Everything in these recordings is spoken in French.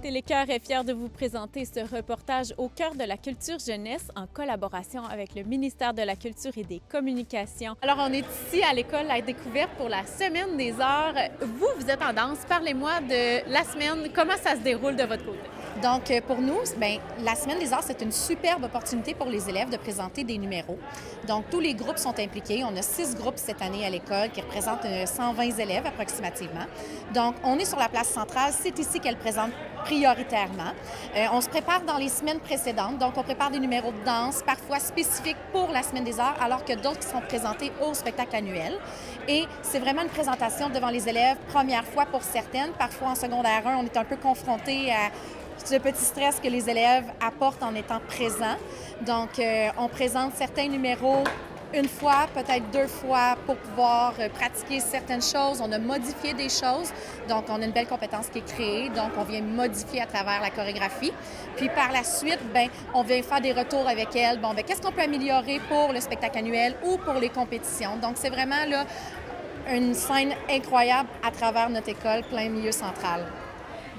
Télécœur est fier de vous présenter ce reportage au cœur de la culture jeunesse en collaboration avec le ministère de la Culture et des Communications. Alors, on est ici à l'école La Découverte pour la Semaine des arts. Vous êtes en danse. Parlez-moi de la semaine. Comment ça se déroule de votre côté? Donc, pour nous, la Semaine des arts, c'est une superbe opportunité pour les élèves de présenter des numéros. Donc, tous les groupes sont impliqués. On a 6 groupes cette année à l'école qui représentent 120 élèves approximativement. Donc, on est sur la place centrale. C'est ici qu'elle présente prioritairement. On se prépare dans les semaines précédentes. Donc, on prépare des numéros de danse, parfois spécifiques pour la Semaine des arts, alors que d'autres qui sont présentés au spectacle annuel. Et c'est vraiment une présentation devant les élèves, première fois pour certaines. Parfois, en secondaire 1, on est un peu confronté à ce petit stress que les élèves apportent en étant présents. Donc, on présente certains numéros une fois, peut-être 2 fois pour pouvoir pratiquer certaines choses. On a modifié des choses. Donc, on a une belle compétence qui est créée. Donc, on vient modifier à travers la chorégraphie. Puis, par la suite, on vient faire des retours avec elle. Qu'est-ce qu'on peut améliorer pour le spectacle annuel ou pour les compétitions? Donc, c'est vraiment là une scène incroyable à travers notre école, plein milieu central.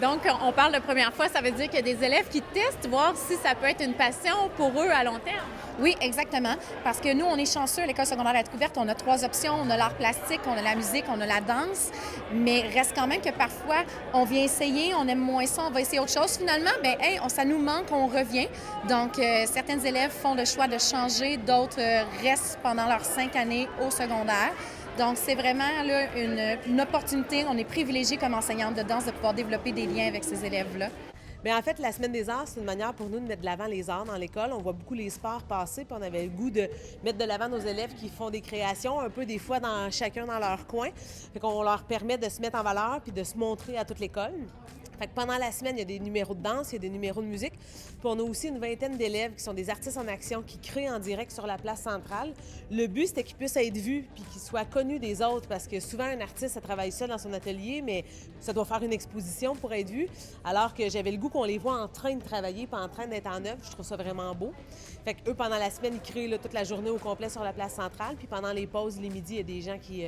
Donc, on parle de première fois, ça veut dire qu'il y a des élèves qui testent, voir si ça peut être une passion pour eux à long terme. Oui, exactement. Parce que nous, on est chanceux à l'École secondaire La Découverte. On a 3 options. On a l'art plastique, on a la musique, on a la danse. Mais reste quand même que parfois, on vient essayer, on aime moins ça, on va essayer autre chose. Finalement, ça nous manque, on revient. Donc, certains élèves font le choix de changer, d'autres restent pendant leurs 5 années au secondaire. Donc, c'est vraiment là, une opportunité. On est privilégiés comme enseignante de danse de pouvoir développer des liens avec ces élèves-là. Bien, en fait, la Semaine des arts, c'est une manière pour nous de mettre de l'avant les arts dans l'école. On voit beaucoup les sports passer, puis on avait le goût de mettre de l'avant nos élèves qui font des créations, un peu des fois chacun dans leur coin. Fait qu'on leur permet de se mettre en valeur puis de se montrer à toute l'école. Fait que pendant la semaine, il y a des numéros de danse, il y a des numéros de musique. Puis on a aussi une vingtaine d'élèves qui sont des artistes en action qui créent en direct sur la place centrale. Le but, c'était qu'ils puissent être vus puis qu'ils soient connus des autres parce que souvent, un artiste, ça travaille seul dans son atelier, mais ça doit faire une exposition pour être vu. Alors que j'avais le goût qu'on les voit en train de travailler puis en train d'être en œuvre. Je trouve ça vraiment beau. Fait qu'eux, pendant la semaine, ils créent toute la journée au complet sur la place centrale. Puis pendant les pauses, les midis, il y a des gens qui...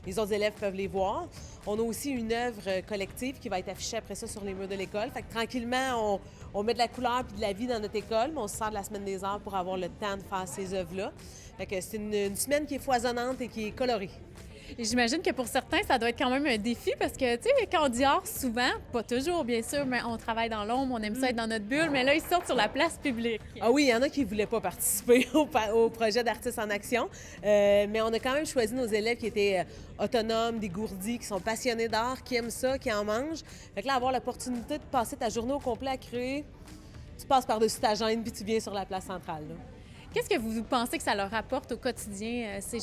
les autres élèves peuvent les voir. On a aussi une œuvre collective qui va être affichée après ça sur les murs de l'école. Fait que tranquillement, on met de la couleur puis de la vie dans notre école, mais on se sert de la Semaine des arts pour avoir le temps de faire ces œuvres-là. Fait que c'est une semaine qui est foisonnante et qui est colorée. Et j'imagine que pour certains, ça doit être quand même un défi parce que, tu sais, quand on dit art, souvent, pas toujours, bien sûr, mais on travaille dans l'ombre, on aime ça être dans notre bulle, mais là, ils sortent sur la place publique. Ah oui, il y en a qui ne voulaient pas participer au projet d'Artistes en action, mais on a quand même choisi nos élèves qui étaient autonomes, dégourdis, qui sont passionnés d'art, qui aiment ça, qui en mangent. Fait que là, avoir l'opportunité de passer ta journée au complet à créer, tu passes par-dessus ta gêne puis tu viens sur la place centrale, là. Qu'est-ce que vous pensez que ça leur apporte au quotidien, ces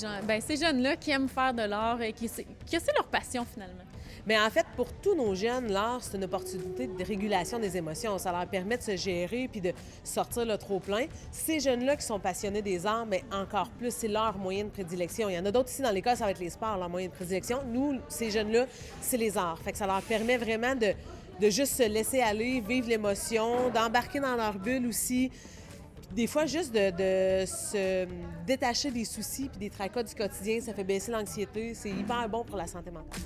jeunes-là qui aiment faire de l'art et que c'est leur passion finalement? Mais en fait, pour tous nos jeunes, l'art, c'est une opportunité de régulation des émotions. Ça leur permet de se gérer puis de sortir le trop-plein. Ces jeunes-là qui sont passionnés des arts, mais encore plus, c'est leur moyen de prédilection. Il y en a d'autres ici dans l'école, ça va être les sports, leur moyen de prédilection. Nous, ces jeunes-là, c'est les arts. Fait que ça leur permet vraiment de juste se laisser aller, vivre l'émotion, d'embarquer dans leur bulle aussi. Des fois, juste de se détacher des soucis puis des tracas du quotidien, ça fait baisser l'anxiété. C'est hyper bon pour la santé mentale.